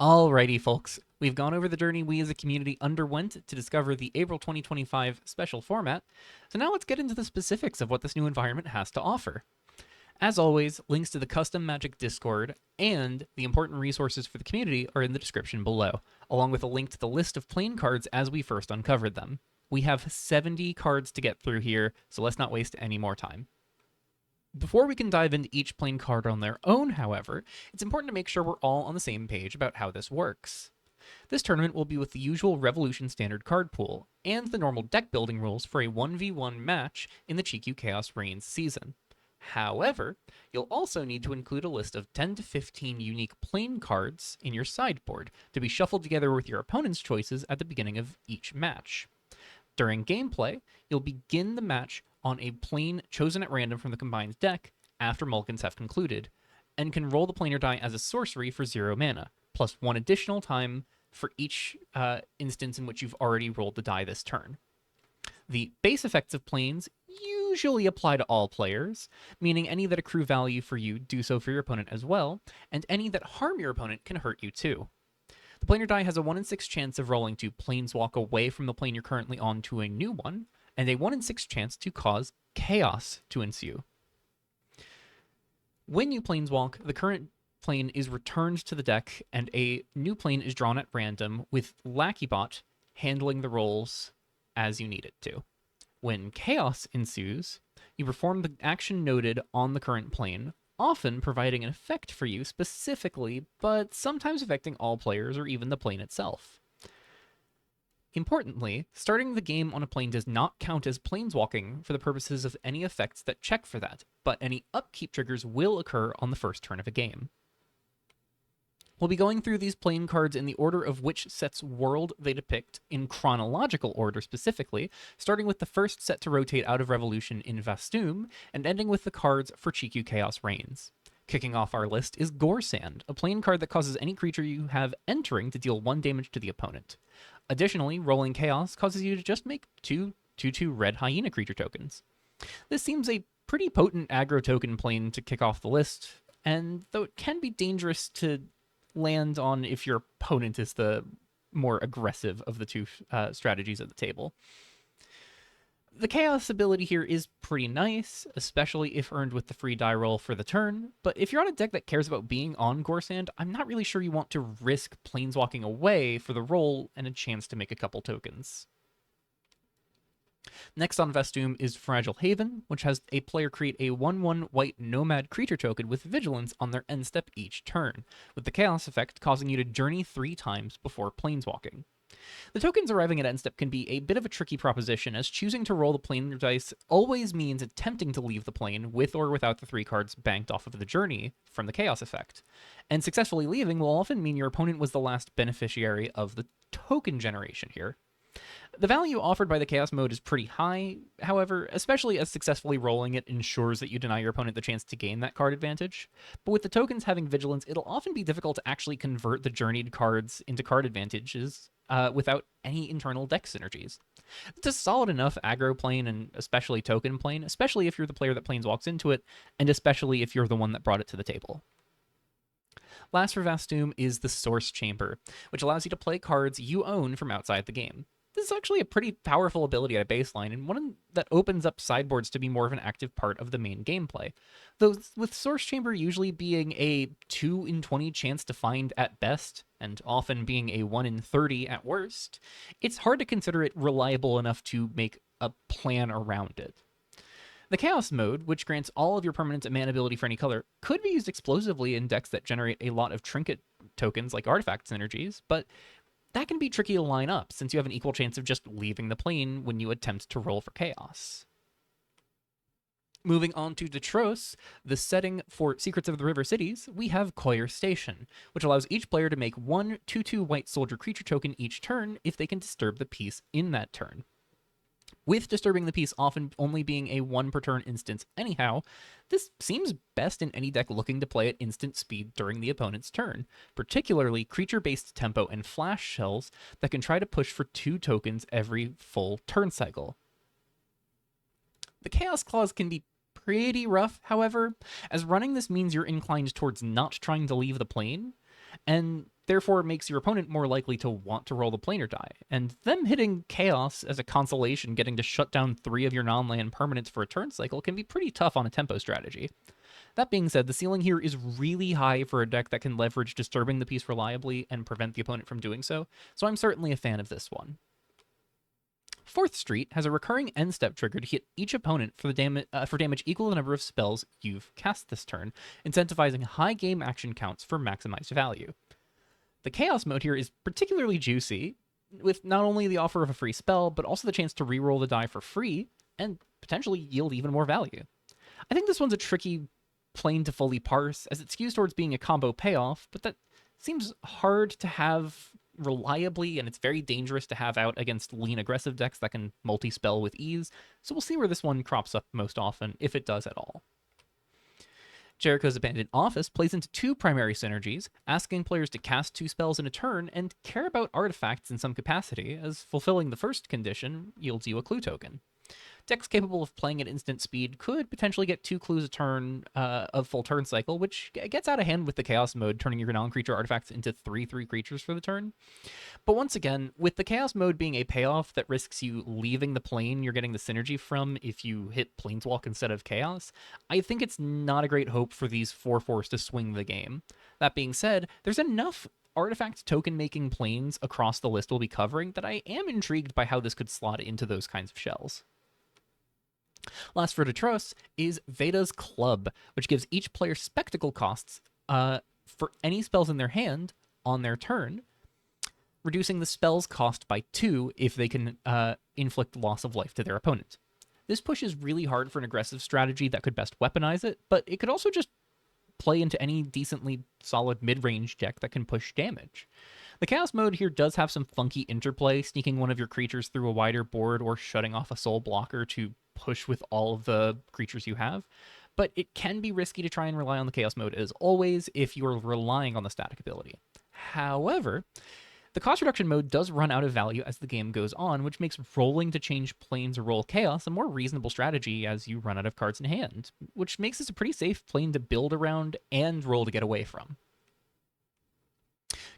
Alrighty, folks. We've gone over the journey we as a community underwent to discover the April 2025 special format, so now let's get into the specifics of what this new environment has to offer. As always, links to the custom Magic Discord and the important resources for the community are in the description below, along with a link to the list of playing cards as we first uncovered them. We have 70 cards to get through here, so let's not waste any more time. Before we can dive into each playing card on their own, however, it's important to make sure we're all on the same page about how this works. This tournament will be with the usual Revolution standard card pool and the normal deck building rules for a 1v1 match in the GQ Chaos Reigns season. However, you'll also need to include a list of 10 to 15 unique playing cards in your sideboard to be shuffled together with your opponent's choices at the beginning of each match. During gameplay, you'll begin the match on a plane chosen at random from the combined deck after mulligans have concluded, and can roll the planar die as a sorcery for 0 mana, plus 1 additional time for each instance in which you've already rolled the die this turn. The base effects of planes usually apply to all players, meaning any that accrue value for you do so for your opponent as well, and any that harm your opponent can hurt you too. The planar die has a 1 in 6 chance of rolling to planeswalk away from the plane you're currently on to a new one, and a 1 in 6 chance to cause chaos to ensue. When you planeswalk, the current plane is returned to the deck, and a new plane is drawn at random, with Lackeybot handling the rolls as you need it to. When chaos ensues, you perform the action noted on the current plane, often providing an effect for you specifically, but sometimes affecting all players or even the plane itself. Importantly, starting the game on a plane does not count as planeswalking for the purposes of any effects that check for that, but any upkeep triggers will occur on the first turn of a game. We'll be going through these plane cards in the order of which set's world they depict, in chronological order specifically, starting with the first set to rotate out of Revolution in Vastoom, and ending with the cards for GQ Chaos Reigns. Kicking off our list is Goresand, a plane card that causes any creature you have entering to deal 1 damage to the opponent. Additionally, rolling Chaos causes you to just make 2/2 red hyena creature tokens. This seems a pretty potent aggro token plane to kick off the list, and though it can be dangerous to land on if your opponent is the more aggressive of the two strategies at the table. The Chaos ability here is pretty nice, especially if earned with the free die roll for the turn, but if you're on a deck that cares about being on Goresand, I'm not really sure you want to risk planeswalking away for the roll and a chance to make a couple tokens. Next on Vastoom is Fragile Haven, which has a player create a 1/1 white nomad creature token with Vigilance on their end step each turn, with the Chaos effect causing you to journey 3 times before planeswalking. The tokens arriving at end step can be a bit of a tricky proposition, as choosing to roll the plane dice always means attempting to leave the plane with or without the 3 cards banked off of the journey from the Chaos effect. And successfully leaving will often mean your opponent was the last beneficiary of the token generation here. The value offered by the Chaos mode is pretty high, however, especially as successfully rolling it ensures that you deny your opponent the chance to gain that card advantage. But with the tokens having Vigilance, it'll often be difficult to actually convert the journeyed cards into card advantages without any internal deck synergies. It's a solid enough aggro plane and especially token plane, especially if you're the player that planeswalks into it, and especially if you're the one that brought it to the table. Last for Vastoom is the Source Chamber, which allows you to play cards you own from outside the game. This is actually a pretty powerful ability at a baseline, and one that opens up sideboards to be more of an active part of the main gameplay. Though with Source Chamber usually being a 2 in 20 chance to find at best, and often being a 1 in 30 at worst, it's hard to consider it reliable enough to make a plan around it. The Chaos mode, which grants all of your permanents a mana ability for any color, could be used explosively in decks that generate a lot of trinket tokens like artifact synergies, but that can be tricky to line up since you have an equal chance of just leaving the plane when you attempt to roll for Chaos. Moving on to Detros, the setting for Secrets of the River Cities, we have Coir Station, which allows each player to make 1 2/2 white soldier creature token each turn if they can disturb the piece in that turn. With disturbing the piece often only being a 1 per turn instance anyhow, this seems best in any deck looking to play at instant speed during the opponent's turn, particularly creature-based tempo and flash shells that can try to push for 2 tokens every full turn cycle. The Chaos Clause can be pretty rough, however, as running this means you're inclined towards not trying to leave the plane, and therefore it makes your opponent more likely to want to roll the planar die, and them hitting Chaos as a consolation, getting to shut down 3 of your non-land permanents for a turn cycle, can be pretty tough on a tempo strategy. That being said, the ceiling here is really high for a deck that can leverage disturbing the piece reliably and prevent the opponent from doing so I'm certainly a fan of this one. 4th Street has a recurring end step trigger to hit each opponent for damage equal to the number of spells you've cast this turn, incentivizing high game action counts for maximized value. The Chaos mode here is particularly juicy, with not only the offer of a free spell, but also the chance to reroll the die for free, and potentially yield even more value. I think this one's a tricky plane to fully parse, as it skews towards being a combo payoff, but that seems hard to have reliably, and it's very dangerous to have out against lean aggressive decks that can multi-spell with ease, so we'll see where this one crops up most often, if it does at all. Jericho's Abandoned Office plays into 2 primary synergies, asking players to cast 2 spells in a turn and care about artifacts in some capacity, as fulfilling the first condition yields you a clue token. Decks capable of playing at instant speed could potentially get 2 clues a turn of full turn cycle, which gets out of hand with the Chaos mode, turning your non-creature artifacts into 3/3 creatures for the turn. But once again, with the Chaos mode being a payoff that risks you leaving the plane you're getting the synergy from if you hit Planeswalk instead of Chaos, I think it's not a great hope for these 4/4s to swing the game. That being said, there's enough artifact token-making planes across the list we'll be covering that I am intrigued by how this could slot into those kinds of shells. Last for Detros is Veda's Club, which gives each player spectacle costs for any spells in their hand on their turn, reducing the spell's cost by 2 if they can inflict loss of life to their opponent. This push is really hard for an aggressive strategy that could best weaponize it, but it could also just play into any decently solid mid-range deck that can push damage. The Chaos mode here does have some funky interplay, sneaking one of your creatures through a wider board or shutting off a soul blocker to push with all of the creatures you have, but it can be risky to try and rely on the Chaos mode as always if you're relying on the static ability. However, the cost reduction mode does run out of value as the game goes on, which makes rolling to change planes or roll Chaos a more reasonable strategy as you run out of cards in hand, which makes this a pretty safe plane to build around and roll to get away from.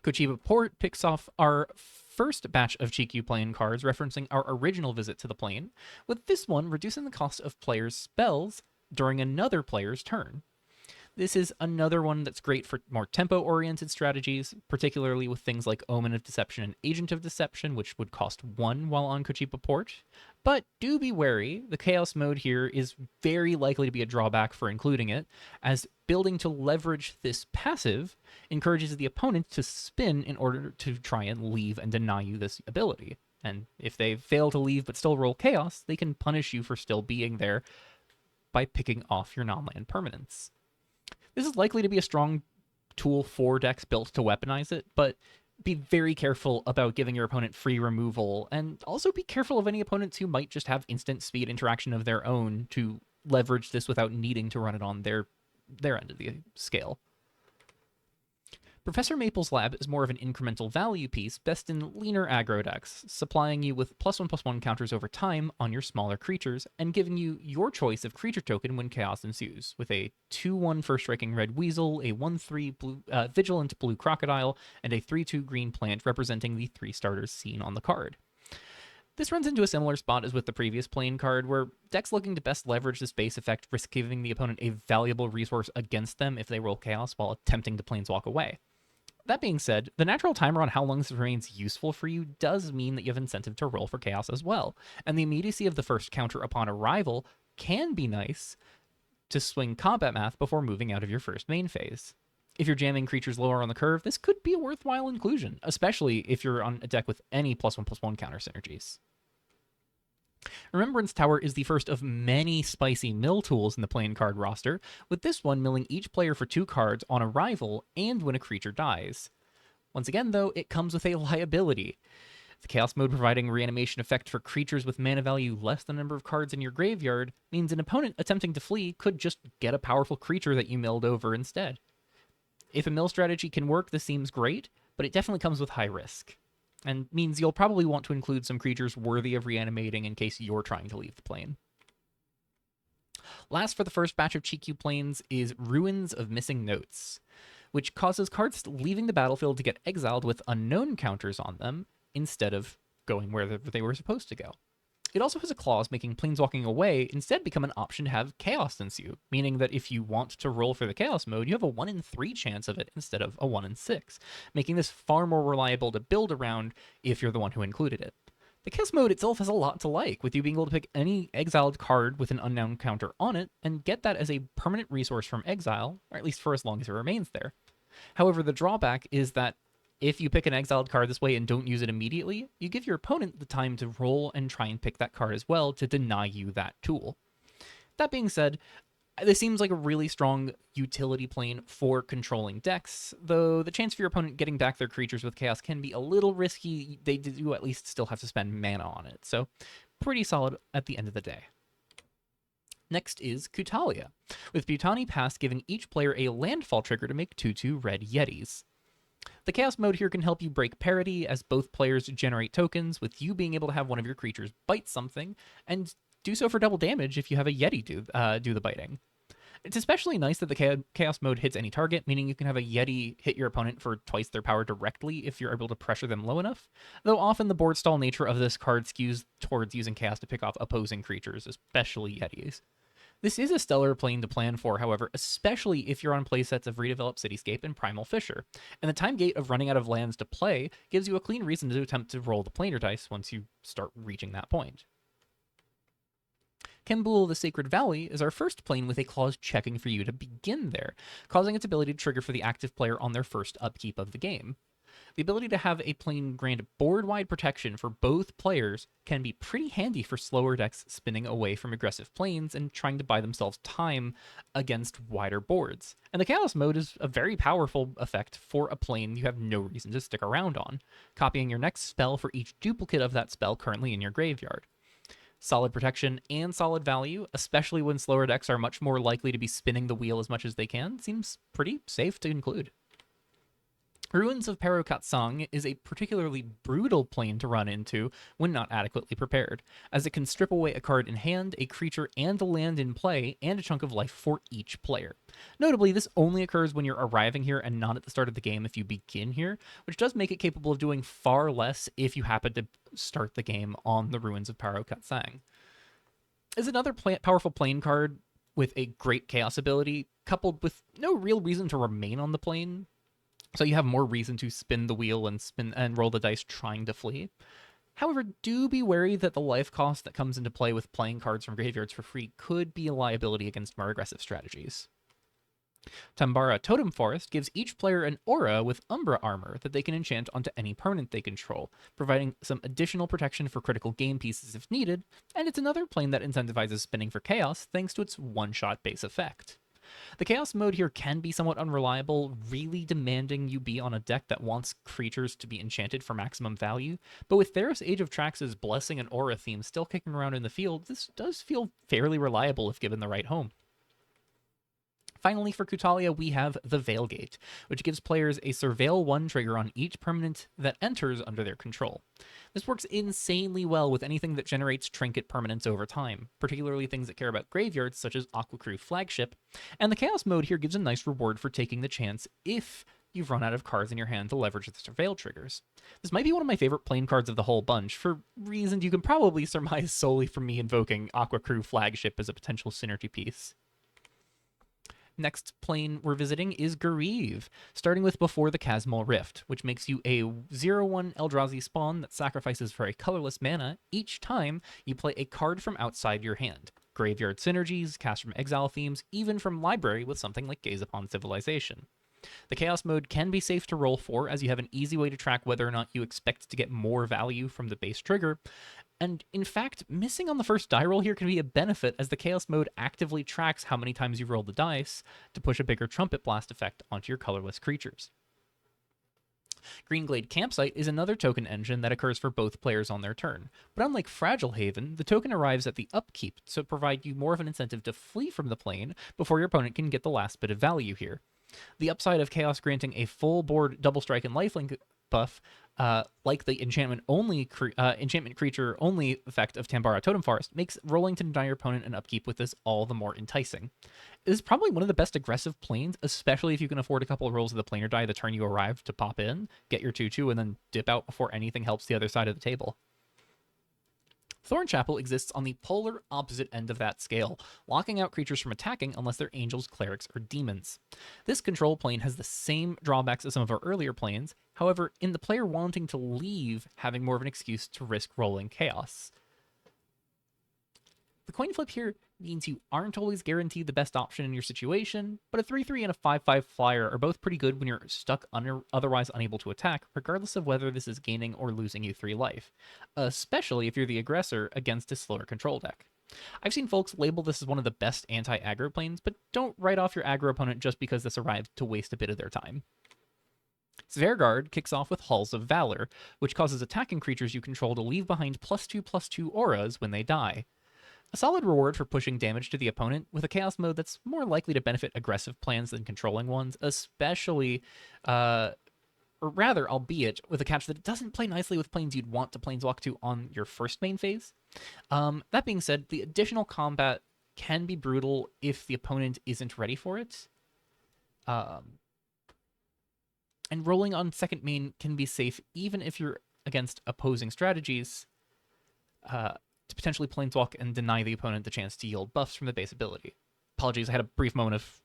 Kochiba Port picks off our first batch of GQ plane cards referencing our original visit to the plane, with this one reducing the cost of players' spells during another player's turn. This is another one that's great for more tempo-oriented strategies, particularly with things like Omen of Deception and Agent of Deception, which would cost 1 while on Kochiba Port. But do be wary, the Chaos mode here is very likely to be a drawback for including it, as building to leverage this passive encourages the opponent to spin in order to try and leave and deny you this ability. And if they fail to leave but still roll Chaos, they can punish you for still being there by picking off your non-land permanents. This is likely to be a strong tool for decks built to weaponize it, but be very careful about giving your opponent free removal, and also be careful of any opponents who might just have instant speed interaction of their own to leverage this without needing to run it on their end of the scale. Professor Maple's Lab is more of an incremental value piece, best in leaner aggro decks, supplying you with +1/+1 counters over time on your smaller creatures, and giving you your choice of creature token when chaos ensues, with a 2/1 first-striking red weasel, a 1/3 blue, vigilant blue crocodile, and a 3/2 green plant representing the 3 starters seen on the card. This runs into a similar spot as with the previous plane card, where decks looking to best leverage this base effect risk giving the opponent a valuable resource against them if they roll chaos while attempting to planeswalk away. That being said, the natural timer on how long this remains useful for you does mean that you have incentive to roll for chaos as well, and the immediacy of the first counter upon arrival can be nice to swing combat math before moving out of your first main phase. If you're jamming creatures lower on the curve, this could be a worthwhile inclusion, especially if you're on a deck with any +1/+1 counter synergies. Remembrance Tower is the first of many spicy mill tools in the playing card roster, with this one milling each player for 2 cards on arrival and when a creature dies. Once again, though, it comes with a liability. The Chaos mode providing reanimation effect for creatures with mana value less than the number of cards in your graveyard means an opponent attempting to flee could just get a powerful creature that you milled over instead. If a mill strategy can work, this seems great, but it definitely comes with high risk, and means you'll probably want to include some creatures worthy of reanimating in case you're trying to leave the plane. Last for the first batch of GQ planes is Ruins of Missing Notes. which causes cards leaving the battlefield to get exiled with unknown counters on them instead of going where they were supposed to go. It also has a clause making planeswalking away instead become an option to have chaos ensue, meaning that if you want to roll for the chaos mode, you have a 1 in 3 chance of it instead of a 1 in 6, making this far more reliable to build around if you're the one who included it. The chaos mode itself has a lot to like, with you being able to pick any exiled card with an unknown counter on it and get that as a permanent resource from exile, or at least for as long as it remains there. However, the drawback is that if you pick an exiled card this way and don't use it immediately, you give your opponent the time to roll and try and pick that card as well to deny you that tool. That being said, this seems like a really strong utility plane for controlling decks, though the chance for your opponent getting back their creatures with chaos can be a little risky. They do at least still have to spend mana on it, so pretty solid at the end of the day. Next is Kutalia, with Butani Pass giving each player a landfall trigger to make 2/2 red Yetis. The Chaos mode here can help you break parity as both players generate tokens, with you being able to have one of your creatures bite something, and do so for double damage if you have a Yeti do the biting. It's especially nice that the Chaos mode hits any target, meaning you can have a Yeti hit your opponent for twice their power directly if you're able to pressure them low enough, though often the board stall nature of this card skews towards using Chaos to pick off opposing creatures, especially Yetis. This is a stellar plane to plan for, however, especially if you're on playsets of Redeveloped Cityscape and Primal Fissure, and the time gate of running out of lands to play gives you a clean reason to attempt to roll the planar dice once you start reaching that point. Kembul the Sacred Valley is our first plane with a clause checking for you to begin there, causing its ability to trigger for the active player on their first upkeep of the game. The ability to have a plane grant board-wide protection for both players can be pretty handy for slower decks spinning away from aggressive planes and trying to buy themselves time against wider boards. And the Chaos mode is a very powerful effect for a plane you have no reason to stick around on, copying your next spell for each duplicate of that spell currently in your graveyard. Solid protection and solid value, especially when slower decks are much more likely to be spinning the wheel as much as they can, seems pretty safe to include. Ruins of Perokatsang is a particularly brutal plane to run into when not adequately prepared, as it can strip away a card in hand, a creature, and a land in play, and a chunk of life for each player. Notably, this only occurs when you're arriving here and not at the start of the game if you begin here, which does make it capable of doing far less if you happen to start the game on the Ruins of Perokatsang. Is another powerful plane card with a great chaos ability, coupled with no real reason to remain on the plane, so you have more reason to spin the wheel and roll the dice trying to flee. However, do be wary that the life cost that comes into play with playing cards from graveyards for free could be a liability against more aggressive strategies. Tambara Totem Forest gives each player an aura with Umbra armor that they can enchant onto any permanent they control, providing some additional protection for critical game pieces if needed, and it's another plane that incentivizes spinning for chaos thanks to its one-shot base effect. The Chaos mode here can be somewhat unreliable, really demanding you be on a deck that wants creatures to be enchanted for maximum value, but with Theros Age of Trax's Blessing and Aura theme still kicking around in the field, this does feel fairly reliable if given the right home. Finally, for Kutalia, we have the Veilgate, which gives players a Surveil 1 trigger on each permanent that enters under their control. This works insanely well with anything that generates trinket permanents over time, particularly things that care about graveyards such as Aqua Crew Flagship, and the Chaos mode here gives a nice reward for taking the chance if you've run out of cards in your hand to leverage the Surveil triggers. This might be one of my favorite plane cards of the whole bunch, for reasons you can probably surmise solely from me invoking Aqua Crew Flagship as a potential synergy piece. Next plane we're visiting is Gariv, starting with Before the Chasmal Rift, which makes you a 0/1 Eldrazi spawn that sacrifices for a colorless mana each time you play a card from outside your hand. Graveyard synergies, cast from exile themes, even from library with something like Gaze Upon Civilization. The Chaos mode can be safe to roll for, as you have an easy way to track whether or not you expect to get more value from the base trigger, and in fact, missing on the first die roll here can be a benefit, as the Chaos mode actively tracks how many times you roll the dice to push a bigger Trumpet Blast effect onto your colorless creatures. Greenglade Campsite is another token engine that occurs for both players on their turn, but unlike Fragile Haven, the token arrives at the upkeep to provide you more of an incentive to flee from the plane before your opponent can get the last bit of value here. The upside of Chaos granting a full board double strike and lifelink buff, like the enchantment creature only effect of Tambara Totem Forest, makes rolling to deny your opponent an upkeep with this all the more enticing. It is probably one of the best aggressive planes, especially if you can afford a couple of rolls of the planar die the turn you arrive to pop in, get your 2/2, and then dip out before anything helps the other side of the table. Thorn Chapel exists on the polar opposite end of that scale, locking out creatures from attacking unless they're angels, clerics, or demons. This control plane has the same drawbacks as some of our earlier planes, however, in the player wanting to leave, having more of an excuse to risk rolling chaos. The coin flip here means you aren't always guaranteed the best option in your situation, but a 3/3 and a 5/5 flyer are both pretty good when you're stuck otherwise unable to attack, regardless of whether this is gaining or losing you 3 life, especially if you're the aggressor against a slower control deck. I've seen folks label this as one of the best anti-aggro planes, but don't write off your aggro opponent just because this arrived to waste a bit of their time. Svergard kicks off with Halls of Valor, which causes attacking creatures you control to leave behind +2/+2 auras when they die. A solid reward for pushing damage to the opponent with a chaos mode that's more likely to benefit aggressive plans than controlling ones, especially, or rather, albeit, with a catch that it doesn't play nicely with planes you'd want to planeswalk to on your first main phase. That being said, the additional combat can be brutal if the opponent isn't ready for it. And rolling on second main can be safe even if you're against opposing strategies, to potentially planeswalk and deny the opponent the chance to yield buffs from the base ability. Apologies, I had a brief moment of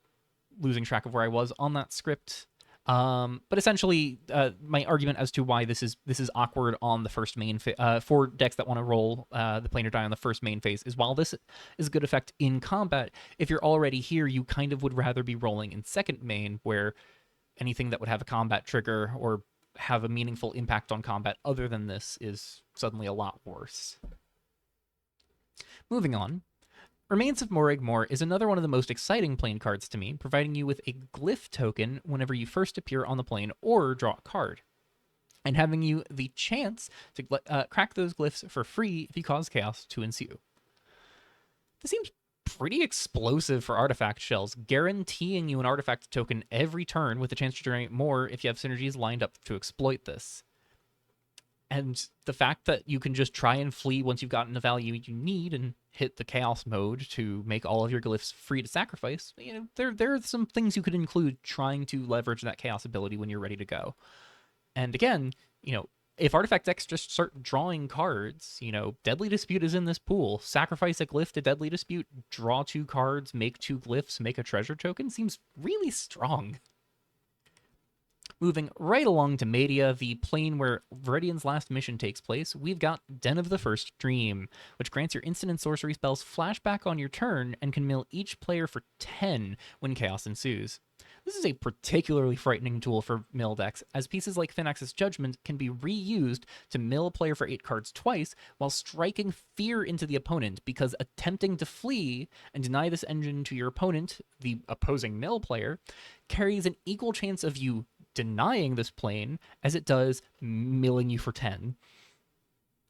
losing track of where I was on that script. But essentially, my argument as to why this is awkward on the first main for decks that want to roll the planar die on the first main phase is while this is a good effect in combat, if you're already here, you kind of would rather be rolling in second main, where anything that would have a combat trigger or have a meaningful impact on combat other than this is suddenly a lot worse. Moving on, Remains of Morag Mor is another one of the most exciting plane cards to me, providing you with a glyph token whenever you first appear on the plane or draw a card, and having you the chance to crack those glyphs for free if you cause chaos to ensue. This seems pretty explosive for artifact shells, guaranteeing you an artifact token every turn with a chance to generate more if you have synergies lined up to exploit this. And the fact that you can just try and flee once you've gotten the value you need and hit the chaos mode to make all of your glyphs free to sacrifice, there are some things you could include trying to leverage that chaos ability when you're ready to go. And again, if artifact decks just start drawing cards, Deadly Dispute is in this pool. Sacrifice a glyph to Deadly Dispute, draw 2 cards, make 2 glyphs, make a treasure token seems really strong. Moving right along to Media, the plane where Viridian's last mission takes place, we've got Den of the First Dream, which grants your instant and sorcery spells flashback on your turn and can mill each player for 10 when chaos ensues. This is a particularly frightening tool for mill decks, as pieces like Finax's Judgment can be reused to mill a player for 8 cards twice while striking fear into the opponent, because attempting to flee and deny this engine to your opponent, the opposing mill player, carries an equal chance of you denying this plane as it does milling you for 10.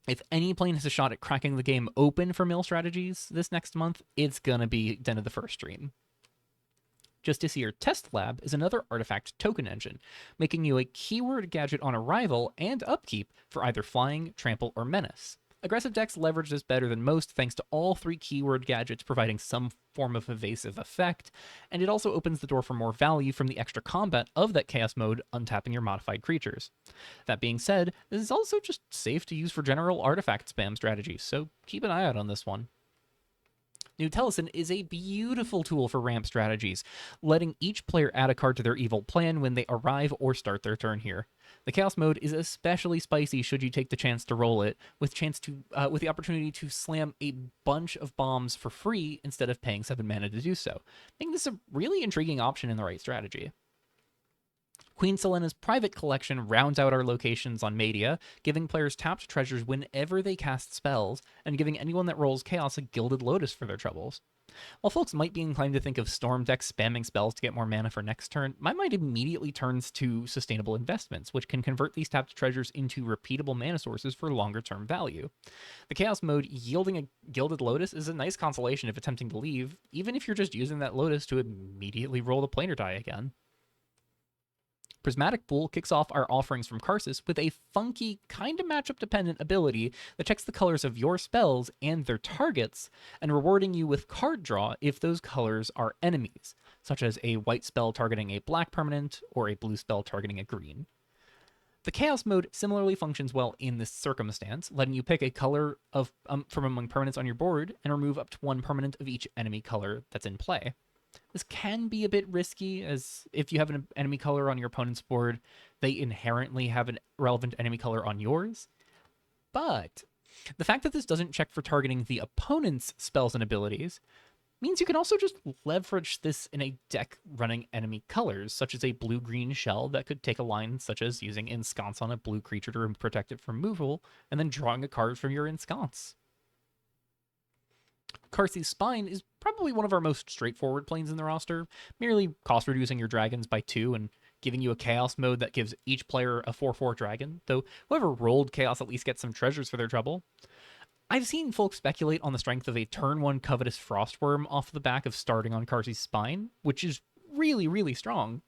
If any plane has a shot at cracking the game open for mill strategies this next month, it's gonna be Den of the First Dream. Justiciar Test Lab is another artifact token engine, making you a keyword gadget on arrival and upkeep for either flying, trample, or menace. Aggressive decks leverage this better than most thanks to all 3 keyword gadgets providing some form of evasive effect, and it also opens the door for more value from the extra combat of that chaos mode untapping your modified creatures. That being said, this is also just safe to use for general artifact spam strategies, so keep an eye out on this one. New Tellison is a beautiful tool for ramp strategies, letting each player add a card to their evil plan when they arrive or start their turn here. The Chaos mode is especially spicy should you take the chance to roll it, with the opportunity to slam a bunch of bombs for free instead of paying 7 mana to do so, making this a really intriguing option in the right strategy. Queen Selena's private collection rounds out our locations on Media, giving players tapped treasures whenever they cast spells, and giving anyone that rolls Chaos a Gilded Lotus for their troubles. While folks might be inclined to think of Storm decks spamming spells to get more mana for next turn, my mind immediately turns to Sustainable Investments, which can convert these tapped treasures into repeatable mana sources for longer-term value. The Chaos mode yielding a Gilded Lotus is a nice consolation if attempting to leave, even if you're just using that Lotus to immediately roll the planar die again. Prismatic Pool kicks off our offerings from Karsus with a funky, kinda matchup dependent ability that checks the colors of your spells and their targets, and rewarding you with card draw if those colors are enemies, such as a white spell targeting a black permanent or a blue spell targeting a green. The Chaos mode similarly functions well in this circumstance, letting you pick a color from among permanents on your board and remove up to one permanent of each enemy color that's in play. This can be a bit risky, as if you have an enemy color on your opponent's board, they inherently have a relevant enemy color on yours. But the fact that this doesn't check for targeting the opponent's spells and abilities means you can also just leverage this in a deck running enemy colors, such as a blue-green shell that could take a line such as using Ensconce on a blue creature to protect it from removal, and then drawing a card from your Ensconce. Karsu's Spine is probably one of our most straightforward planes in the roster, merely cost-reducing your dragons by 2 and giving you a Chaos mode that gives each player a 4/4 dragon, though whoever rolled Chaos at least gets some treasures for their trouble. I've seen folks speculate on the strength of a turn 1 Covetous Frostworm off the back of starting on Karsu's Spine, which is really, really strong.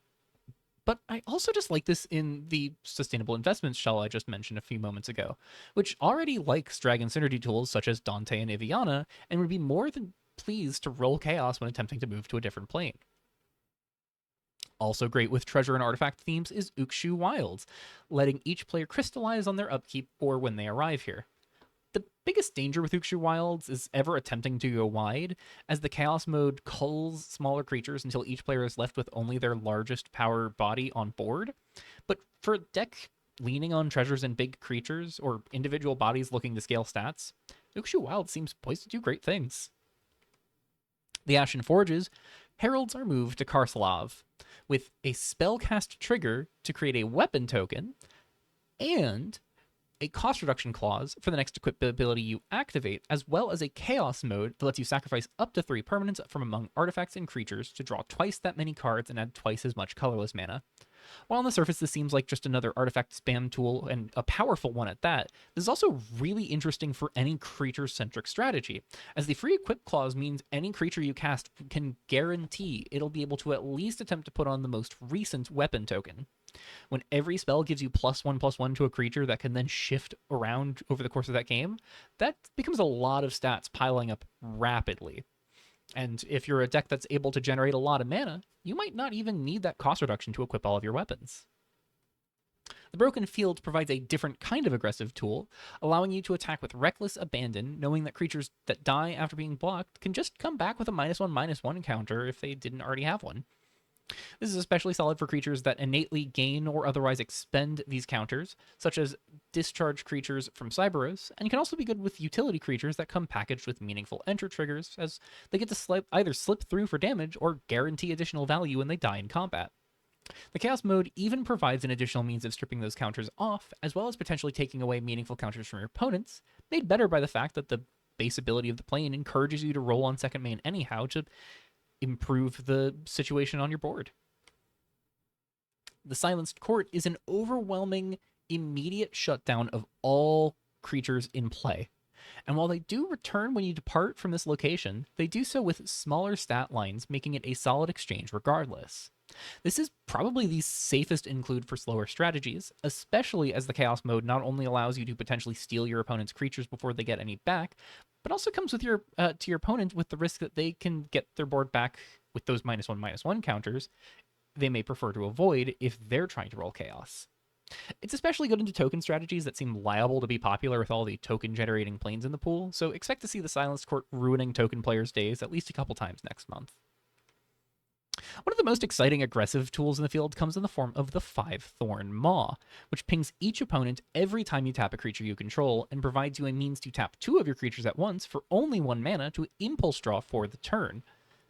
But I also just like this in the Sustainable Investments shell I just mentioned a few moments ago, which already likes Dragon Synergy tools such as Dante and Iviana, and would be more than pleased to roll Chaos when attempting to move to a different plane. Also great with treasure and artifact themes is Ukshu Wilds, letting each player crystallize on their upkeep or when they arrive here. The biggest danger with Ukshu Wilds is ever attempting to go wide, as the Chaos mode culls smaller creatures until each player is left with only their largest power body on board. But for a deck leaning on treasures and big creatures, or individual bodies looking to scale stats, Ukshu Wild seems poised to do great things. The Ashen Forges heralds our move to Karslav, with a spellcast trigger to create a weapon token, and a cost reduction clause for the next equip ability you activate, as well as a Chaos mode that lets you sacrifice up to 3 permanents from among artifacts and creatures to draw twice that many cards and add twice as much colorless mana. While on the surface this seems like just another artifact spam tool, and a powerful one at that, this is also really interesting for any creature-centric strategy, as the free equip clause means any creature you cast can guarantee it'll be able to at least attempt to put on the most recent weapon token. When every spell gives you +1/+1 to a creature that can then shift around over the course of that game, that becomes a lot of stats piling up rapidly. And if you're a deck that's able to generate a lot of mana, you might not even need that cost reduction to equip all of your weapons. The Broken Field provides a different kind of aggressive tool, allowing you to attack with reckless abandon, knowing that creatures that die after being blocked can just come back with a -1/-1 counter if they didn't already have one. This is especially solid for creatures that innately gain or otherwise expend these counters, such as discharge creatures from Cyberos, and can also be good with utility creatures that come packaged with meaningful enter triggers, as they get to either slip through for damage or guarantee additional value when they die in combat. The Chaos mode even provides an additional means of stripping those counters off, as well as potentially taking away meaningful counters from your opponents, made better by the fact that the base ability of the plane encourages you to roll on second main anyhow to improve the situation on your board. The Silenced Court is an overwhelming, immediate shutdown of all creatures in play. And while they do return when you depart from this location, they do so with smaller stat lines, making it a solid exchange regardless. This is probably the safest include for slower strategies, especially as the Chaos mode not only allows you to potentially steal your opponent's creatures before they get any back, but also comes with your to your opponent with the risk that they can get their board back with those -1/-1 counters they may prefer to avoid if they're trying to roll Chaos. It's especially good into token strategies that seem liable to be popular with all the token-generating planes in the pool, so expect to see the Silenced Court ruining token players' days at least a couple times next month. One of the most exciting aggressive tools in the field comes in the form of the 5-Thorn Maw, which pings each opponent every time you tap a creature you control and provides you a means to tap 2 of your creatures at once for only 1 mana to impulse draw for the turn.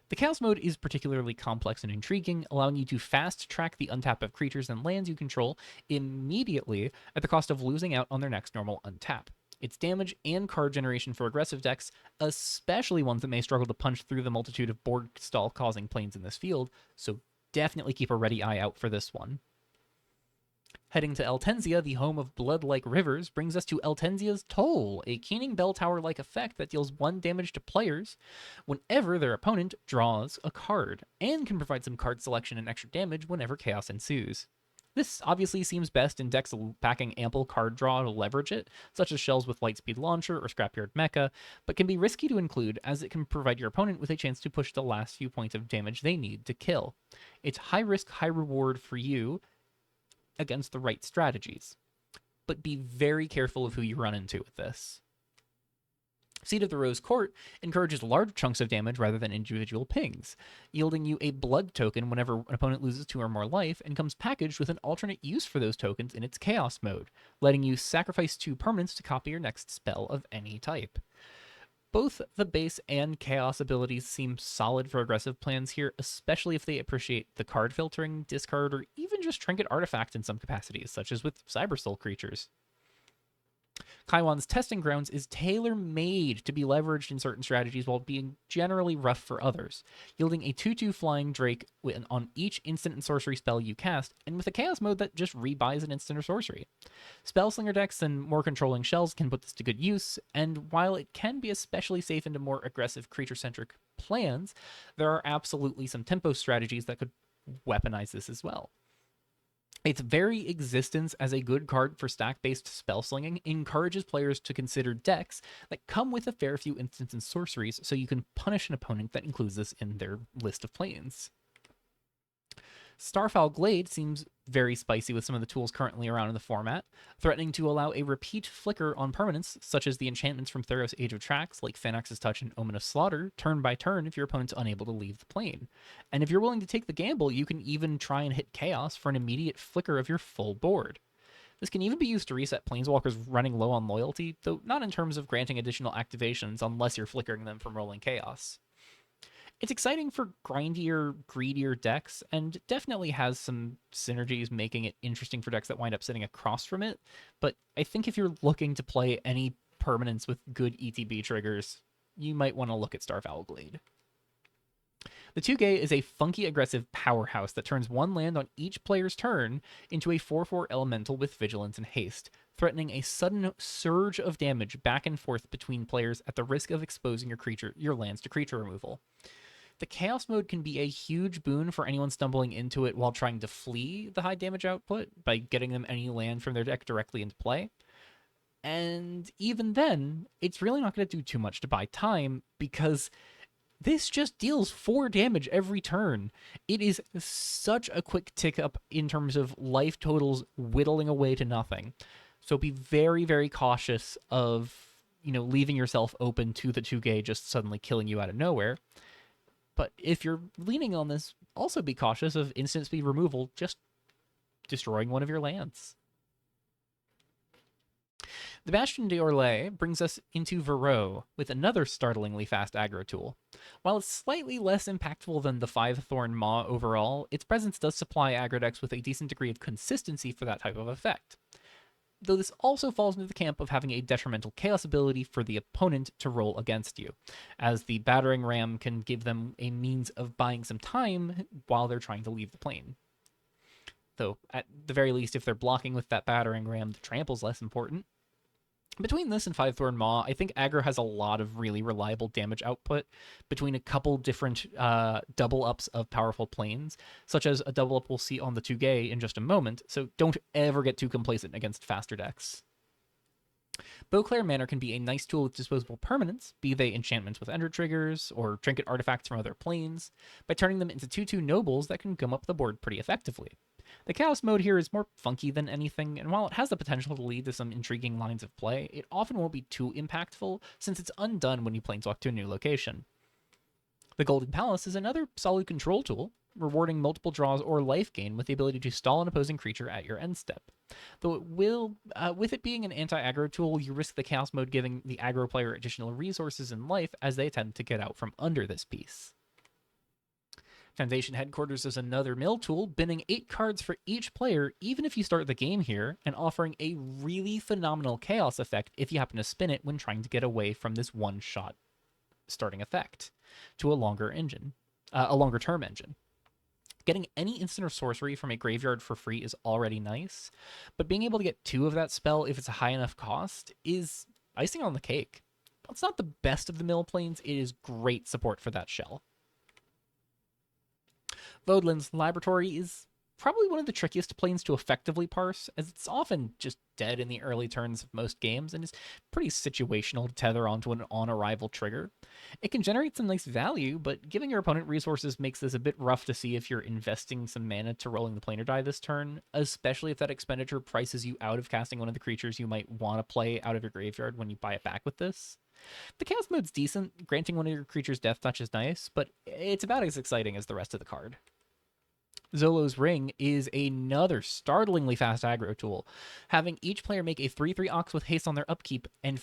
The Chaos mode is particularly complex and intriguing, allowing you to fast-track the untap of creatures and lands you control immediately at the cost of losing out on their next normal untap. Its damage and card generation for aggressive decks, especially ones that may struggle to punch through the multitude of board stall causing planes in this field, so definitely keep a ready eye out for this one. Heading to Eltenzia, the home of blood-like rivers, brings us to Eltenzia's Toll, a Keening Bell Tower-like effect that deals 1 damage to players whenever their opponent draws a card, and can provide some card selection and extra damage whenever chaos ensues. This obviously seems best in decks packing ample card draw to leverage it, such as shells with Lightspeed Launcher or Scrapyard Mecha, but can be risky to include as it can provide your opponent with a chance to push the last few points of damage they need to kill. It's high risk, high reward for you against the right strategies, but be very careful of who you run into with this. Seed of the Rose Court encourages large chunks of damage rather than individual pings, yielding you a blood token whenever an opponent loses 2 or more life, and comes packaged with an alternate use for those tokens in its Chaos mode, letting you sacrifice 2 permanents to copy your next spell of any type. Both the base and Chaos abilities seem solid for aggressive plans here, especially if they appreciate the card filtering, discard, or even just trinket artifact in some capacities, such as with Cybersoul creatures. Kaiwan's Testing Grounds is tailor-made to be leveraged in certain strategies while being generally rough for others, yielding a 2/2 flying Drake on each instant and sorcery spell you cast, and with a Chaos mode that just rebuys an instant or sorcery. Spellslinger decks and more controlling shells can put this to good use, and while it can be especially safe into more aggressive creature-centric plans, there are absolutely some tempo strategies that could weaponize this as well. Its very existence as a good card for stack-based spell-slinging encourages players to consider decks that come with a fair few instants and sorceries, so you can punish an opponent that includes this in their list of planes. Starfowl Glade seems very spicy with some of the tools currently around in the format, threatening to allow a repeat flicker on permanents, such as the enchantments from Theros Age of Tracks, like Phanax's Touch and Omen of Slaughter, turn by turn if your opponent's unable to leave the plane. And if you're willing to take the gamble, you can even try and hit Chaos for an immediate flicker of your full board. This can even be used to reset Planeswalkers running low on loyalty, though not in terms of granting additional activations unless you're flickering them from rolling Chaos. It's exciting for grindier, greedier decks, and definitely has some synergies making it interesting for decks that wind up sitting across from it. But I think if you're looking to play any permanents with good ETB triggers, you might want to look at Starfowl Glade. The 2K is a funky aggressive powerhouse that turns 1 land on each player's turn into a 4/4 elemental with vigilance and haste, threatening a sudden surge of damage back and forth between players at the risk of exposing your lands to creature removal. The Chaos mode can be a huge boon for anyone stumbling into it while trying to flee the high damage output by getting them any land from their deck directly into play. And even then, it's really not going to do too much to buy time, because this just deals 4 damage every turn. It is such a quick tick up in terms of life totals whittling away to nothing. So be very, very cautious of, leaving yourself open to the 2K just suddenly killing you out of nowhere. But if you're leaning on this, also be cautious of instant speed removal just destroying one of your lands. The Bastion d'Orlais brings us into Verot with another startlingly fast aggro tool. While it's slightly less impactful than the 5-Thorn Maw overall, its presence does supply aggro decks with a decent degree of consistency for that type of effect. Though this also falls into the camp of having a detrimental Chaos ability for the opponent to roll against you, as the Battering Ram can give them a means of buying some time while they're trying to leave the plane. Though, at the very least, if they're blocking with that Battering Ram, the trample's less important. Between this and 5-Thorn Maw, I think aggro has a lot of really reliable damage output between a couple different double-ups of powerful planes, such as a double-up we'll see on the 2K in just a moment, so don't ever get too complacent against faster decks. Beauclair Manor can be a nice tool with disposable permanents, be they enchantments with ender triggers, or trinket artifacts from other planes, by turning them into 2/2 nobles that can gum up the board pretty effectively. The Chaos mode here is more funky than anything, and while it has the potential to lead to some intriguing lines of play, it often won't be too impactful, since it's undone when you planeswalk to a new location. The Golden Palace is another solid control tool, rewarding multiple draws or life gain with the ability to stall an opposing creature at your end step. Though it will, with it being an anti-aggro tool, you risk the Chaos mode giving the aggro player additional resources in life as they attempt to get out from under this piece. Foundation Headquarters is another mill tool, binning 8 cards for each player, even if you start the game here, and offering a really phenomenal Chaos effect if you happen to spin it when trying to get away from this one-shot starting effect to a longer-term engine. Getting any instant or sorcery from a graveyard for free is already nice, but being able to get 2 of that spell if it's a high enough cost is icing on the cake. While it's not the best of the mill planes, it is great support for that shell. Vodlin's Laboratory is probably one of the trickiest planes to effectively parse, as it's often just dead in the early turns of most games and is pretty situational to tether onto an on-arrival trigger. It can generate some nice value, but giving your opponent resources makes this a bit rough to see if you're investing some mana to rolling the planar die this turn, especially if that expenditure prices you out of casting one of the creatures you might want to play out of your graveyard when you buy it back with this. The Chaos mode's decent, granting one of your creatures death touch is nice, but it's about as exciting as the rest of the card. Zolo's Ring is another startlingly fast aggro tool, having each player make a 3/3 Ox with haste on their upkeep and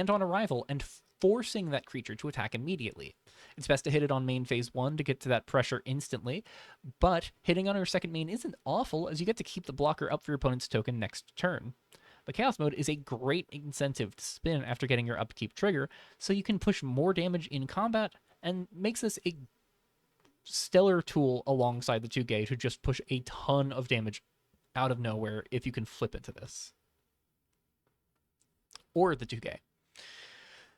on arrival, and forcing that creature to attack immediately. It's best to hit it on main phase 1 to get to that pressure instantly, but hitting on your second main isn't awful, as you get to keep the blocker up for your opponent's token next turn. The Chaos mode is a great incentive to spin after getting your upkeep trigger, so you can push more damage in combat, and makes this a stellar tool alongside the 2G to just push a ton of damage out of nowhere if you can flip into this. Or the 2G.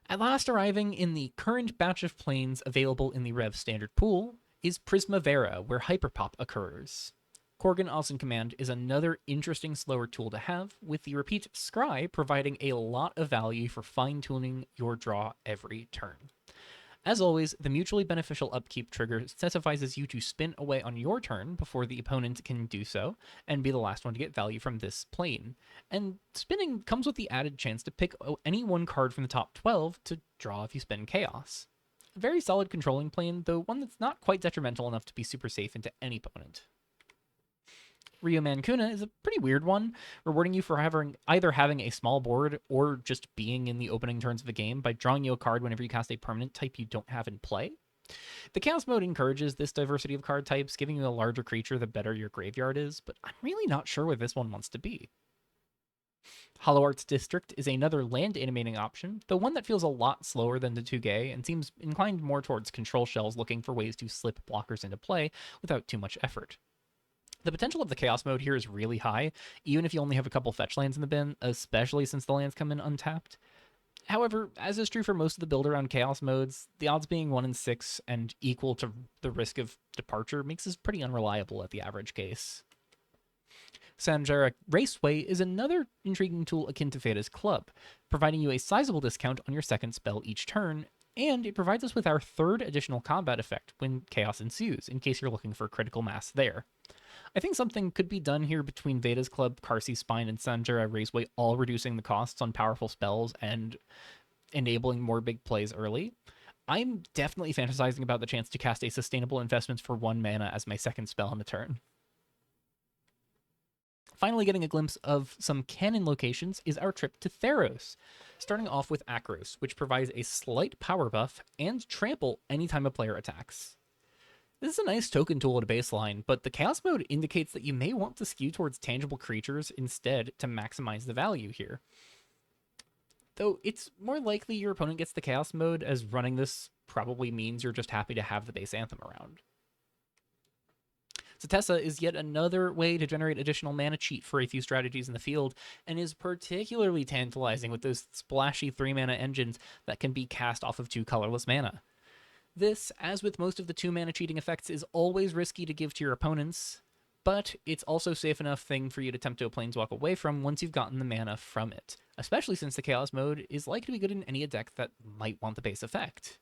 At last arriving in the current batch of planes available in the REV standard pool is Prismavera, where Hyperpop occurs. Korgan Ozen Command is another interesting slower tool to have, with the repeat Scry providing a lot of value for fine-tuning your draw every turn. As always, the mutually beneficial upkeep trigger incentivizes you to spin away on your turn before the opponent can do so, and be the last one to get value from this plane. And spinning comes with the added chance to pick any one card from the top 12 to draw if you spin Chaos. A very solid controlling plane, though one that's not quite detrimental enough to be super safe into any opponent. Rio Mancuna is a pretty weird one, rewarding you for either having a small board or just being in the opening turns of a game by drawing you a card whenever you cast a permanent type you don't have in play. The Chaos mode encourages this diversity of card types, giving you a larger creature the better your graveyard is, but I'm really not sure where this one wants to be. Hollow Arts District is another land animating option, though one that feels a lot slower than the 2G and seems inclined more towards control shells looking for ways to slip blockers into play without too much effort. The potential of the Chaos mode here is really high, even if you only have a couple fetch lands in the bin, especially since the lands come in untapped. However, as is true for most of the build around Chaos modes, the odds being 1 in 6 and equal to the risk of departure makes this pretty unreliable at the average case. Sanjara Raceway is another intriguing tool akin to Feda's Club, providing you a sizable discount on your second spell each turn, and it provides us with our third additional combat effect when Chaos ensues, in case you're looking for critical mass there. I think something could be done here between Veda's Club, Karsi Spine, and Sanjara Raceway, all reducing the costs on powerful spells and enabling more big plays early. I'm definitely fantasizing about the chance to cast a sustainable investment for 1 mana as my second spell on the turn. Finally getting a glimpse of some canon locations is our trip to Theros, starting off with Akros, which provides a slight power buff and trample anytime a player attacks. This is a nice token tool at a baseline, but the Chaos mode indicates that you may want to skew towards tangible creatures instead to maximize the value here. Though it's more likely your opponent gets the Chaos mode, as running this probably means you're just happy to have the base Anthem around. Setessa is yet another way to generate additional mana cheat for a few strategies in the field, and is particularly tantalizing with those splashy 3-mana engines that can be cast off of 2 colorless mana. This, as with most of the 2-mana cheating effects, is always risky to give to your opponents, but it's also safe enough thing for you to attempt to planeswalk away from once you've gotten the mana from it, especially since the Chaos mode is likely to be good in any deck that might want the base effect.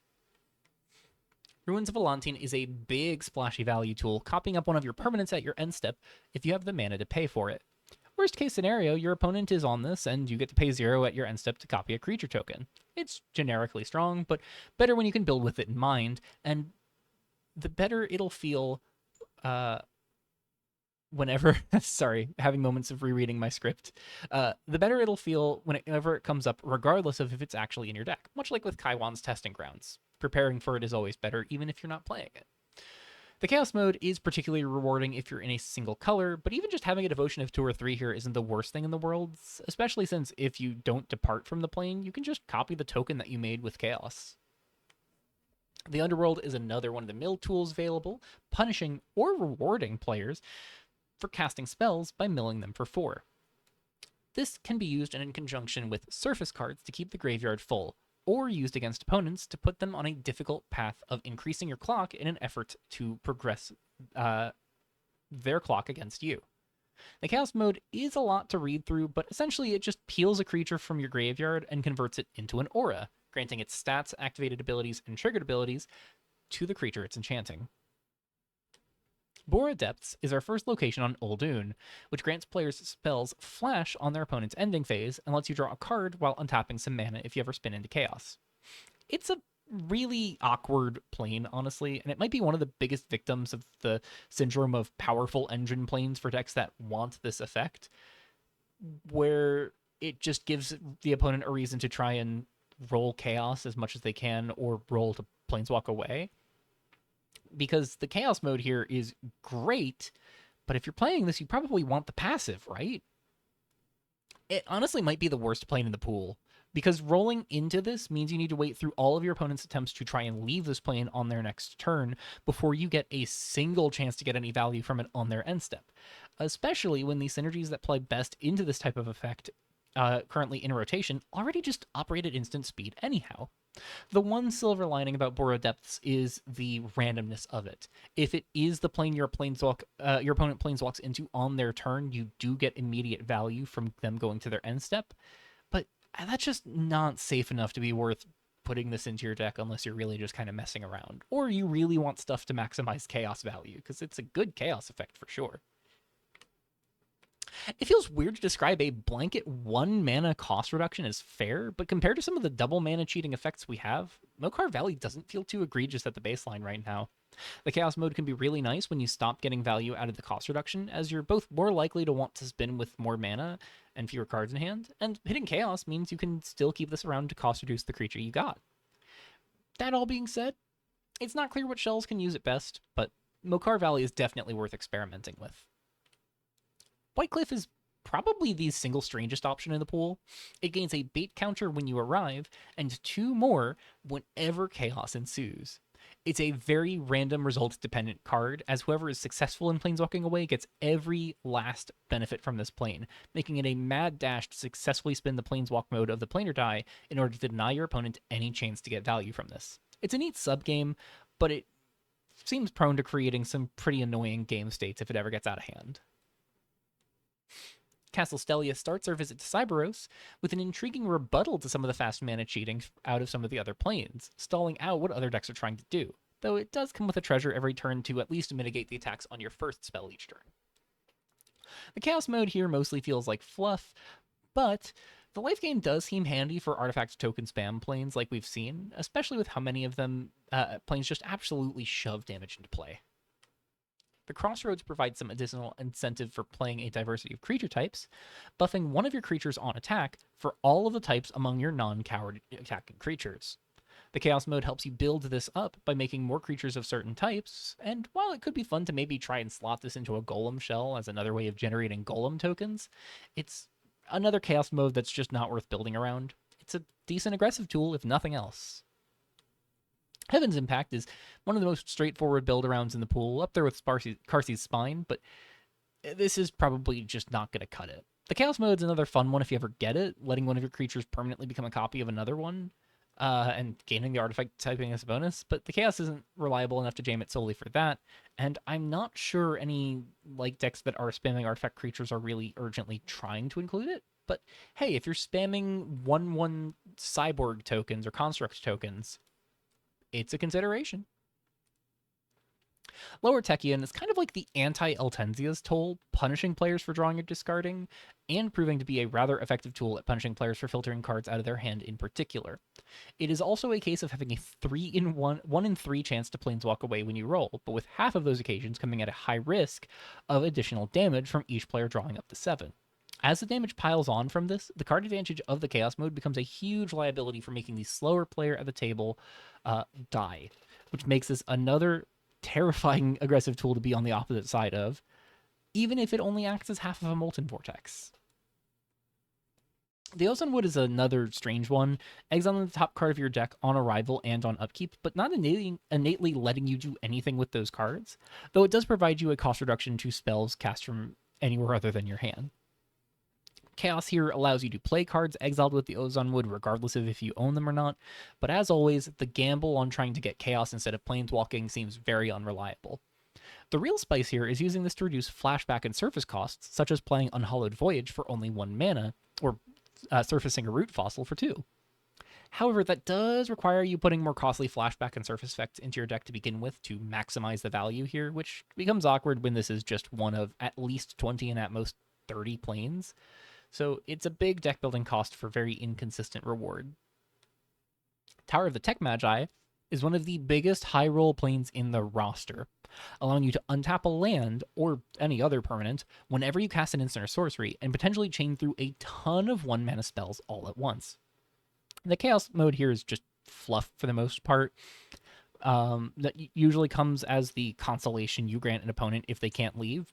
Ruins of Elantine is a big splashy value tool, copying up one of your permanents at your end step if you have the mana to pay for it. Worst case scenario, your opponent is on this, and you get to pay 0 at your end step to copy a creature token. It's generically strong, but better when you can build with it in mind, and the better it'll feel whenever... sorry, having moments of rereading my script. The better it'll feel whenever it comes up, regardless of if it's actually in your deck, much like with Kaiwan's Testing Grounds. Preparing for it is always better, even if you're not playing it. The Chaos mode is particularly rewarding if you're in a single color, but even just having a devotion of 2 or 3 here isn't the worst thing in the world, especially since if you don't depart from the plane, you can just copy the token that you made with Chaos. The Underworld is another one of the mill tools available, punishing or rewarding players for casting spells by milling them for 4. This can be used in conjunction with surface cards to keep the graveyard full, or used against opponents to put them on a difficult path of increasing your clock in an effort to progress their clock against you. The Chaos mode is a lot to read through, but essentially it just peels a creature from your graveyard and converts it into an aura, granting its stats, activated abilities, and triggered abilities to the creature it's enchanting. Bora Depths is our first location on Uldoon, which grants players spells flash on their opponent's ending phase and lets you draw a card while untapping some mana if you ever spin into Chaos. It's a really awkward plane, honestly, and it might be one of the biggest victims of the syndrome of powerful engine planes for decks that want this effect, where it just gives the opponent a reason to try and roll Chaos as much as they can or roll to Planeswalk away. Because the Chaos mode here is great, but if you're playing this, you probably want the passive, right? It honestly might be the worst plane in the pool, because rolling into this means you need to wait through all of your opponent's attempts to try and leave this plane on their next turn before you get a single chance to get any value from it on their end step, especially when the synergies that play best into this type of effect, currently in rotation, already just operate at instant speed anyhow. The one silver lining about Bora Depths is the randomness of it. If it is the plane your opponent planeswalks into on their turn, you do get immediate value from them going to their end step. But that's just not safe enough to be worth putting this into your deck unless you're really just kind of messing around. Or you really want stuff to maximize Chaos value, because it's a good Chaos effect for sure. It feels weird to describe a blanket 1 mana cost reduction as fair, but compared to some of the double mana cheating effects we have, Mokar Valley doesn't feel too egregious at the baseline right now. The Chaos mode can be really nice when you stop getting value out of the cost reduction, as you're both more likely to want to spin with more mana and fewer cards in hand, and hitting Chaos means you can still keep this around to cost reduce the creature you got. That all being said, it's not clear what shells can use it best, but Mokar Valley is definitely worth experimenting with. Whitecliff is probably the single strangest option in the pool. It gains a bait counter when you arrive, and 2 more whenever Chaos ensues. It's a very random result-dependent card, as whoever is successful in Planeswalking away gets every last benefit from this plane, making it a mad dash to successfully spin the Planeswalk mode of the Planar die in order to deny your opponent any chance to get value from this. It's a neat sub-game, but it seems prone to creating some pretty annoying game states if it ever gets out of hand. Castle Stelia starts our visit to Cyberos with an intriguing rebuttal to some of the fast mana cheating out of some of the other planes, stalling out what other decks are trying to do, though it does come with a treasure every turn to at least mitigate the attacks on your first spell each turn. The Chaos mode here mostly feels like fluff, but the life gain does seem handy for artifact token spam planes like we've seen, especially with how many of them planes just absolutely shove damage into play. The Crossroads provides some additional incentive for playing a diversity of creature types, buffing one of your creatures on attack for all of the types among your non-coward attacking creatures. The Chaos mode helps you build this up by making more creatures of certain types, and while it could be fun to maybe try and slot this into a Golem shell as another way of generating Golem tokens, it's another Chaos mode that's just not worth building around. It's a decent aggressive tool, if nothing else. Heaven's Impact is one of the most straightforward build-arounds in the pool, up there with Karsi's Spine, but this is probably just not going to cut it. The Chaos mode is another fun one if you ever get it, letting one of your creatures permanently become a copy of another one, and gaining the artifact typing as a bonus, but the Chaos isn't reliable enough to jam it solely for that, and I'm not sure any decks that are spamming artifact creatures are really urgently trying to include it. But hey, if you're spamming 1/1 Cyborg tokens or Construct tokens, it's a consideration. Lower Techian is kind of like the anti-Eltenzia's toll, punishing players for drawing or discarding, and proving to be a rather effective tool at punishing players for filtering cards out of their hand in particular. It is also a case of having a 1 in 3 chance to planeswalk away when you roll, but with half of those occasions coming at a high risk of additional damage from each player drawing up to 7. As the damage piles on from this, the card advantage of the Chaos mode becomes a huge liability for making the slower player at the table die, which makes this another terrifying aggressive tool to be on the opposite side of, even if it only acts as half of a Molten Vortex. The Ozone Wood is another strange one, exiling the top card of your deck on arrival and on upkeep, but not innately letting you do anything with those cards, though it does provide you a cost reduction to spells cast from anywhere other than your hand. Chaos here allows you to play cards exiled with the Ozone Wood regardless of if you own them or not, but as always, the gamble on trying to get Chaos instead of Planeswalking seems very unreliable. The real spice here is using this to reduce flashback and surface costs, such as playing Unhallowed Voyage for only 1 mana, or surfacing a root fossil for 2. However, that does require you putting more costly flashback and surface effects into your deck to begin with to maximize the value here, which becomes awkward when this is just one of at least 20 and at most 30 planes. So it's a big deck building cost for very inconsistent reward. Tower of the Tech Magi is one of the biggest high roll planes in the roster, allowing you to untap a land or any other permanent whenever you cast an instant or sorcery and potentially chain through a ton of 1 mana spells all at once. The Chaos mode here is just fluff for the most part. That usually comes as the consolation you grant an opponent if they can't leave.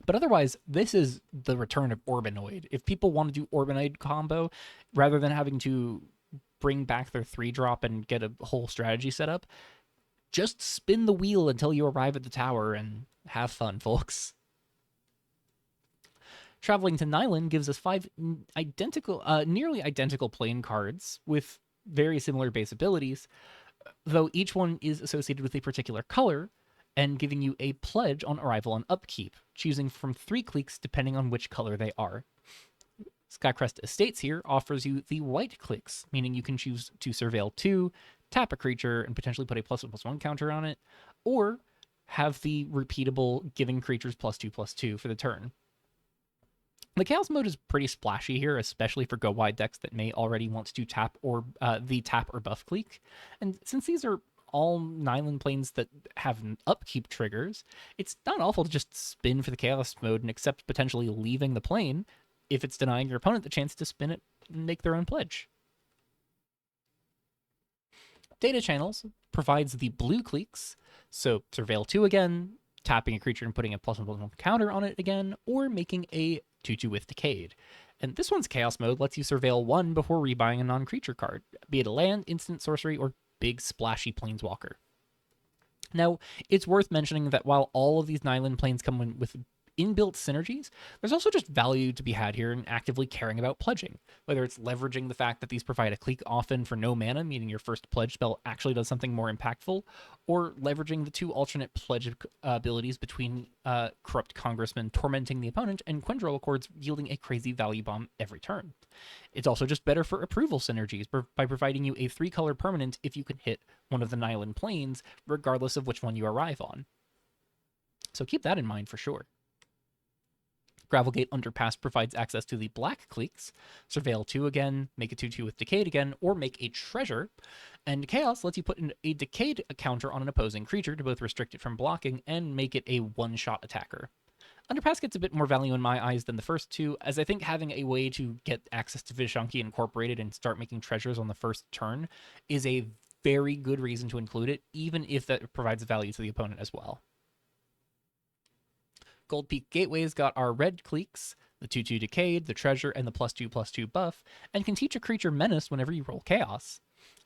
But otherwise, this is the return of Orbinoid. If people want to do Orbinoid combo, rather than having to bring back their 3-drop and get a whole strategy set up, just spin the wheel until you arrive at the tower and have fun, folks. Traveling to Nylon gives us 5 nearly identical plane cards with very similar base abilities, though each one is associated with a particular color and giving you a pledge on arrival and upkeep, choosing from 3 cliques depending on which color they are. Skycrest Estates here offers you the white cliques, meaning you can choose to surveil 2, tap a creature, and potentially put a +1/+1 counter on it, or have the repeatable giving creatures +2/+2 for the turn. The Chaos mode is pretty splashy here, especially for go-wide decks that may already want to tap or the tap or buff clique. And since these are all Nylon planes that have upkeep triggers, it's not awful to just spin for the Chaos mode and accept potentially leaving the plane if it's denying your opponent the chance to spin it and make their own pledge. Data Channels provides the blue cliques, so Surveil 2 again, tapping a creature and putting a +1/+1 counter on it again, or making a 2/2 with Decayed. And this one's Chaos mode lets you surveil 1 before rebuying a non-creature card, be it a land, instant, sorcery, or big splashy planeswalker. Now, it's worth mentioning that while all of these Nylon planes come with inbuilt synergies, there's also just value to be had here in actively caring about pledging, whether it's leveraging the fact that these provide a clique often for no mana, meaning your first pledge spell actually does something more impactful, or leveraging the 2 alternate pledge abilities between Corrupt Congressman tormenting the opponent and Quendril Accords yielding a crazy value bomb every turn. It's also just better for approval synergies by providing you a 3-color permanent if you can hit one of the Nylon planes, regardless of which one you arrive on. So keep that in mind for sure. Gravelgate Underpass provides access to the black cliques, Surveil 2 again, make a 2/2 with Decayed again, or make a treasure, and Chaos lets you put in a Decayed counter on an opposing creature to both restrict it from blocking and make it a one-shot attacker. Underpass gets a bit more value in my eyes than the first 2, as I think having a way to get access to Vishanki Incorporated and start making treasures on the first turn is a very good reason to include it, even if that provides value to the opponent as well. Gold Peak Gateways got our red cliques, the 2/2 Decayed, the treasure, and the +2/+2 buff, and can teach a creature menace whenever you roll Chaos.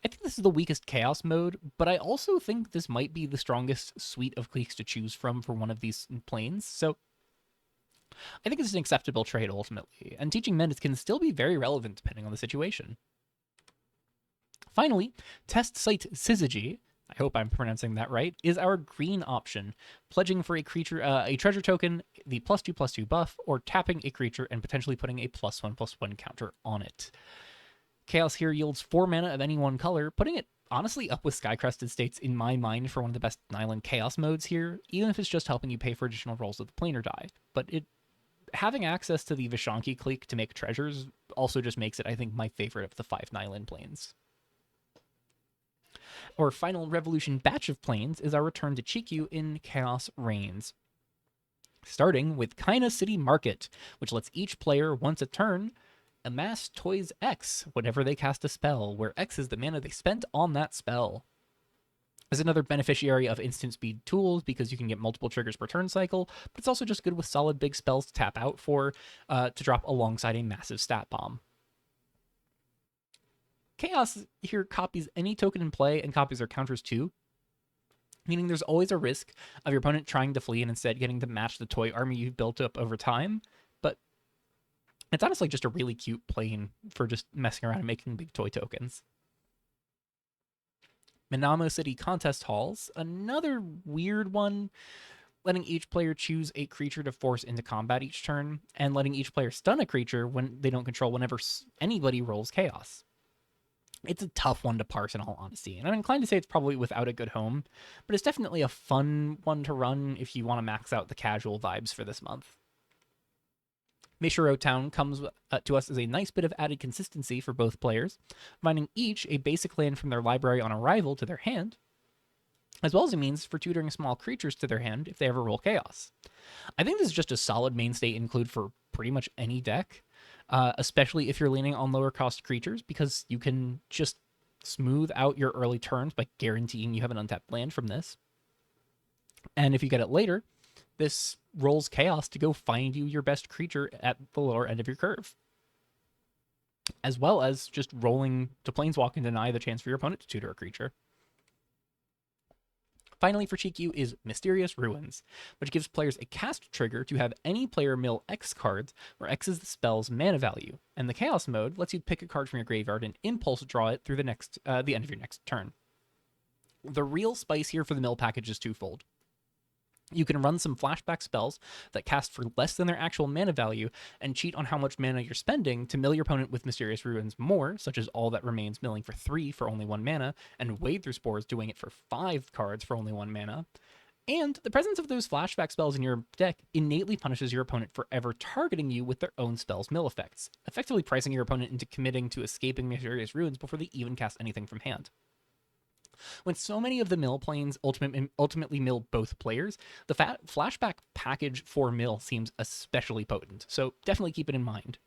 I think this is the weakest Chaos mode, but I also think this might be the strongest suite of cliques to choose from for one of these planes, so I think it's an acceptable trade ultimately, and teaching menace can still be very relevant depending on the situation. Finally, Test Site Syzygy, I hope I'm pronouncing that right, is our green option, pledging for a creature, a treasure token, the +2/+2 buff, or tapping a creature and potentially putting a +1/+1 counter on it. Chaos here yields 4 mana of any one color, putting it honestly up with Skycrest Estates in my mind for one of the best Nylon Chaos modes here, even if it's just helping you pay for additional rolls of the planar die. But having access to the Vishanki clique to make treasures also just makes it, I think, my favorite of the 5 Nylon planes. Our final Revolution batch of planes is our return to Chikyu in Chaos Reigns. Starting with Kaina City Market, which lets each player, once a turn, amass Toys X whenever they cast a spell, where X is the mana they spent on that spell. As another beneficiary of instant speed tools because you can get multiple triggers per turn cycle, but it's also just good with solid big spells to tap out for, to drop alongside a massive stat bomb. Chaos here copies any token in play and copies their counters too, meaning there's always a risk of your opponent trying to flee and instead getting to match the toy army you've built up over time, but it's honestly just a really cute plane for just messing around and making big toy tokens. Minamo City Contest Halls, another weird one. letting each player choose a creature to force into combat each turn, and letting each player stun a creature when they don't control whenever anybody rolls chaos. It's a tough one to parse in all honesty, and I'm inclined to say it's probably without a good home, but it's definitely a fun one to run if you want to max out the casual vibes for this month. Mishiro Town comes to us as a nice bit of added consistency for both players, finding each a basic land from their library on arrival to their hand, as well as a means for tutoring small creatures to their hand if they ever roll chaos. I think this is just a solid mainstay include for pretty much any deck, especially if you're leaning on lower cost creatures, because you can just smooth out your early turns by guaranteeing you have an untapped land from this. And if you get it later, this rolls chaos to go find you your best creature at the lower end of your curve, as well as just rolling to planeswalk and deny the chance for your opponent to tutor a creature. Finally, for Chikyu is Mysterious Ruins, which gives players a cast trigger to have any player mill X cards, where X is the spell's mana value, and the Chaos mode lets you pick a card from your graveyard and impulse draw it through the end of your next turn. The real spice here for the mill package is twofold. You can run some flashback spells that cast for less than their actual mana value and cheat on how much mana you're spending to mill your opponent with Mysterious Ruins more, such as All That Remains milling for 3 for only 1 mana, and Wade Through Spores doing it for 5 cards for only 1 mana. And the presence of those flashback spells in your deck innately punishes your opponent for ever targeting you with their own spell's mill effects, effectively pricing your opponent into committing to escaping Mysterious Ruins before they even cast anything from hand. When so many of the mill planes ultimately mill both players, the flashback package for mill seems especially potent, so definitely keep it in mind.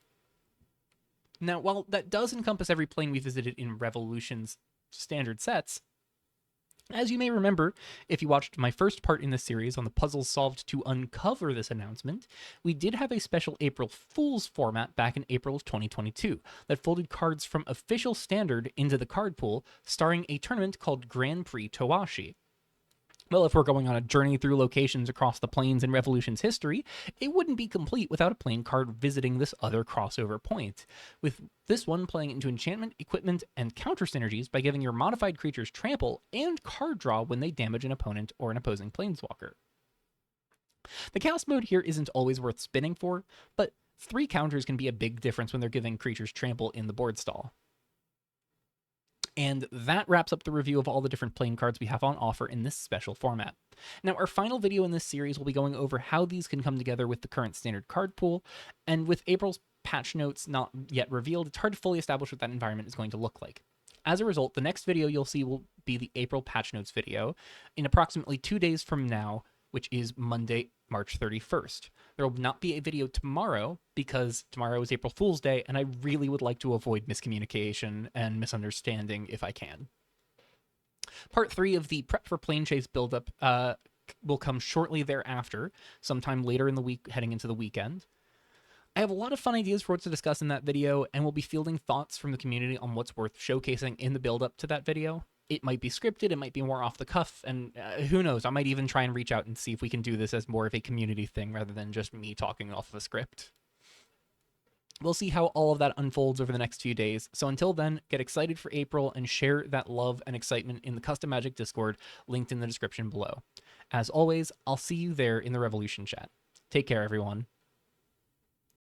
Now, while that does encompass every plane we visited in Revolution's standard sets, as you may remember, if you watched my first part in this series on the puzzles solved to uncover this announcement, we did have a special April Fool's format back in April of 2022 that folded cards from official standard into the card pool, starring a tournament called Grand Prix Towashi. Well, if we're going on a journey through locations across the planes in Revolution's history, it wouldn't be complete without a plane card visiting this other crossover point, with this one playing into enchantment, equipment, and counter synergies by giving your modified creatures trample and card draw when they damage an opponent or an opposing planeswalker. The Chaos mode here isn't always worth spinning for, but 3 counters can be a big difference when they're giving creatures trample in the board stall. And that wraps up the review of all the different playing cards we have on offer in this special format. Now, our final video in this series will be going over how these can come together with the current standard card pool, and with April's patch notes not yet revealed, it's hard to fully establish what that environment is going to look like. As a result, the next video you'll see will be the April patch notes video in approximately 2 days from now, which is Monday, March 31st. There will not be a video tomorrow because tomorrow is April Fool's Day, and I really would like to avoid miscommunication and misunderstanding if I can. Part 3 of the Prep for Planechase buildup will come shortly thereafter, sometime later in the week, heading into the weekend. I have a lot of fun ideas for what to discuss in that video, and we'll be fielding thoughts from the community on what's worth showcasing in the build-up to that video. It might be scripted, it might be more off the cuff, and who knows, I might even try and reach out and see if we can do this as more of a community thing rather than just me talking off of a script. We'll see how all of that unfolds over the next few days, so until then, get excited for April and share that love and excitement in the Custom Magic Discord, linked in the description below. As always, I'll see you there in the Revolution chat. Take care, everyone.